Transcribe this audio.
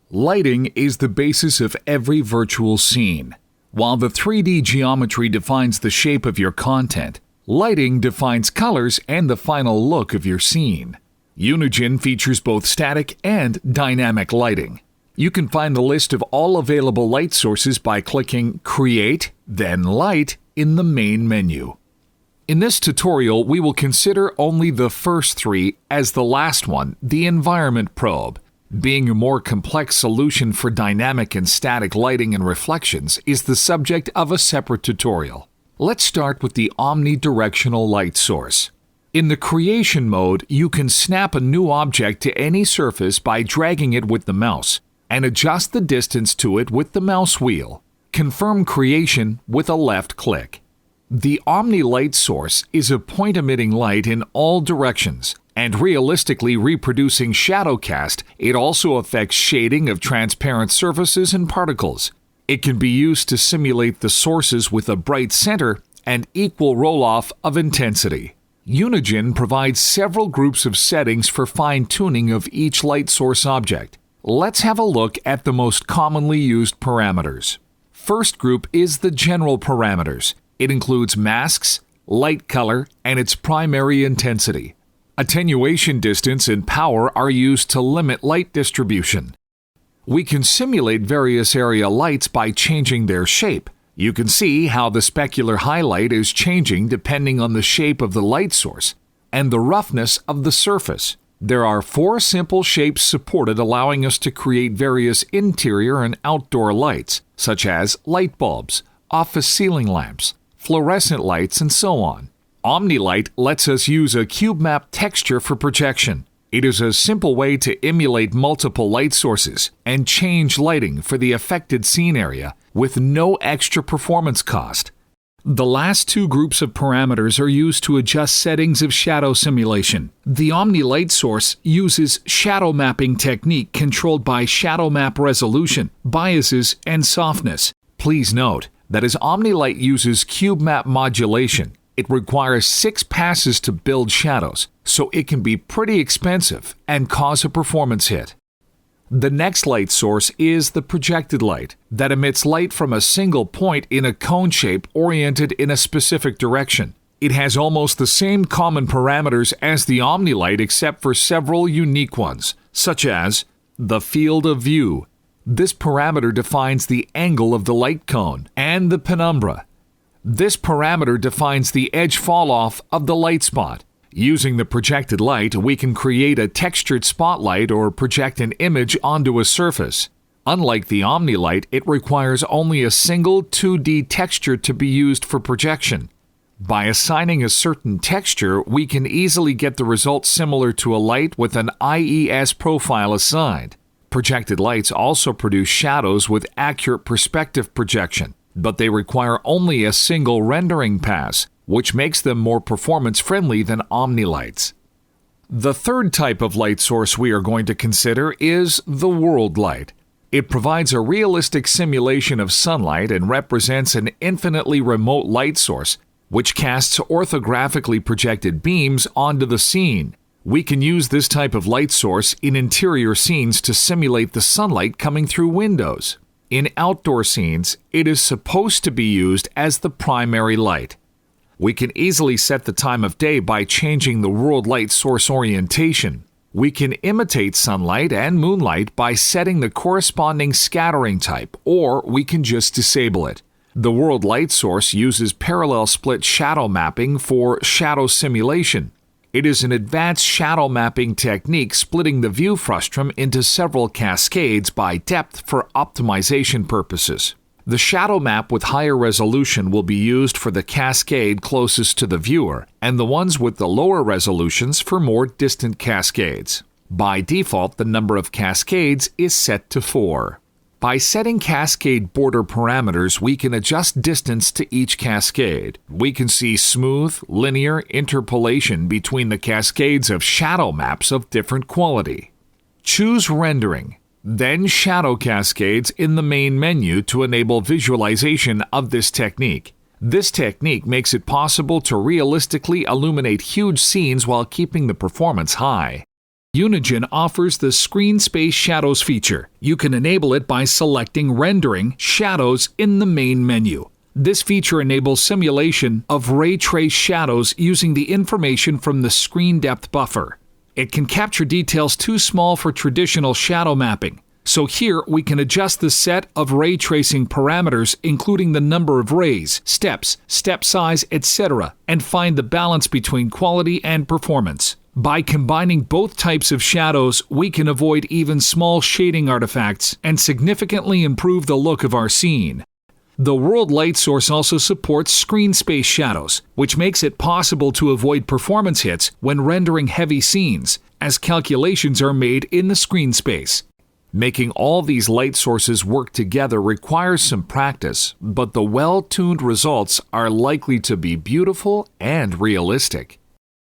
Lighting is the basis of every virtual scene. While the 3D geometry defines the shape of your content, lighting defines colors and the final look of your scene. Unigine features both static and dynamic lighting. You can find the list of all available light sources by clicking Create, then Light in the main menu. In this tutorial, we will consider only the first three, as the last one, the environment probe, being a more complex solution for dynamic and static lighting and reflections, is the subject of a separate tutorial. Let's start with the omnidirectional light source. In the creation mode, you can snap a new object to any surface by dragging it with the mouse and adjust the distance to it with the mouse wheel. Confirm creation with a left click. The Omnilight source is a point-emitting light in all directions, and realistically reproducing shadow cast, it also affects shading of transparent surfaces and particles. It can be used to simulate the sources with a bright center and equal roll-off of intensity. Unigine provides several groups of settings for fine-tuning of each light source object. Let's have a look at the most commonly used parameters. First group is the general parameters. It includes masks, light color, and its primary intensity. Attenuation distance and power are used to limit light distribution. We can simulate various area lights by changing their shape. You can see how the specular highlight is changing depending on the shape of the light source and the roughness of the surface. There are 4 simple shapes supported, allowing us to create various interior and outdoor lights, such as light bulbs, office ceiling lamps, fluorescent lights, and so on. Omnilight lets us use a cube map texture for projection. It is a simple way to emulate multiple light sources and change lighting for the affected scene area with no extra performance cost. The last 2 groups of parameters are used to adjust settings of shadow simulation. The Omnilight source uses shadow mapping technique controlled by shadow map resolution, biases, and softness. Please note that as Omnilight uses cube map modulation, it requires 6 passes to build shadows, so it can be pretty expensive and cause a performance hit. The next light source is the projected light, that emits light from a single point in a cone shape oriented in a specific direction. It has almost the same common parameters as the Omnilight except for several unique ones, such as the field of view. This parameter defines the angle of the light cone, and the penumbra. This parameter defines the edge fall-off of the light spot. Using the projected light, we can create a textured spotlight or project an image onto a surface. Unlike the Omnilight, it requires only a single 2D texture to be used for projection. By assigning a certain texture, we can easily get the result similar to a light with an IES profile assigned. Projected lights also produce shadows with accurate perspective projection, but they require only a single rendering pass, which makes them more performance-friendly than Omnilights. The third type of light source we are going to consider is the world light. It provides a realistic simulation of sunlight and represents an infinitely remote light source, which casts orthographically projected beams onto the scene. We can use this type of light source in interior scenes to simulate the sunlight coming through windows. In outdoor scenes, it is supposed to be used as the primary light. We can easily set the time of day by changing the world light source orientation. We can imitate sunlight and moonlight by setting the corresponding scattering type, or we can just disable it. The world light source uses parallel split shadow mapping for shadow simulation. It is an advanced shadow mapping technique splitting the view frustum into several cascades by depth for optimization purposes. The shadow map with higher resolution will be used for the cascade closest to the viewer, and the ones with the lower resolutions for more distant cascades. By default, the number of cascades is set to 4. By setting cascade border parameters, we can adjust distance to each cascade. We can see smooth, linear interpolation between the cascades of shadow maps of different quality. Choose rendering, then shadow cascades in the main menu to enable visualization of this technique. This technique makes it possible to realistically illuminate huge scenes while keeping the performance high. Unigine offers the Screen Space Shadows feature. You can enable it by selecting Rendering Shadows in the main menu. This feature enables simulation of ray trace shadows using the information from the screen depth buffer. It can capture details too small for traditional shadow mapping. So here we can adjust the set of ray tracing parameters, including the number of rays, steps, step size, etc., and find the balance between quality and performance. By combining both types of shadows, we can avoid even small shading artifacts and significantly improve the look of our scene. The World Light Source also supports screen space shadows, which makes it possible to avoid performance hits when rendering heavy scenes, as calculations are made in the screen space. Making all these light sources work together requires some practice, but the well-tuned results are likely to be beautiful and realistic.